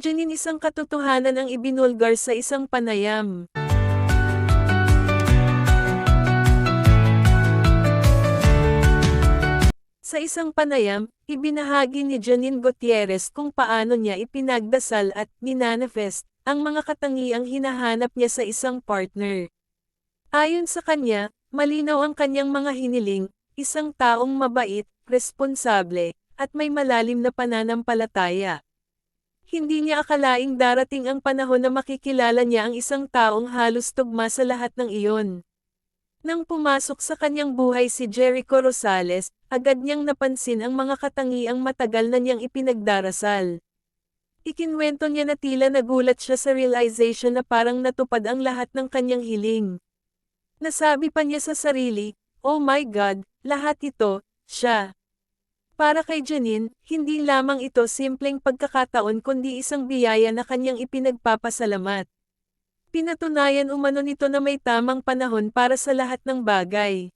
Janine, isang katotohanan ang ibinulgar sa isang panayam. Sa isang panayam, ibinahagi ni Janine Gutierrez kung paano niya ipinagdasal at minanifest ang mga katangiang hinahanap niya sa isang partner. Ayon sa kanya, malinaw ang kanyang mga hiniling, isang taong mabait, responsable, at may malalim na pananampalataya. Hindi niya akalaing darating ang panahon na makikilala niya ang isang taong halos tugma sa lahat ng iyon. Nang pumasok sa kanyang buhay si Jericho Rosales, agad niyang napansin ang mga katangiang matagal na niyang ipinagdarasal. Ikinwento niya na tila nagulat siya sa realization na parang natupad ang lahat ng kanyang hiling. Nasabi pa niya sa sarili, "Oh my God, lahat ito, siya." Para kay Janine, hindi lamang ito simpleng pagkakataon kundi isang biyaya na kanyang ipinagpapasalamat. Pinatunayan umano nito na may tamang panahon para sa lahat ng bagay.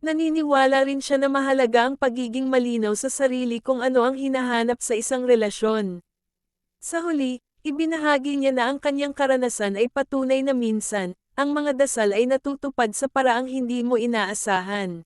Naniniwala rin siya na mahalaga ang pagiging malinaw sa sarili kung ano ang hinahanap sa isang relasyon. Sa huli, ibinahagi niya na ang kanyang karanasan ay patunay na minsan, ang mga dasal ay natutupad sa paraang hindi mo inaasahan.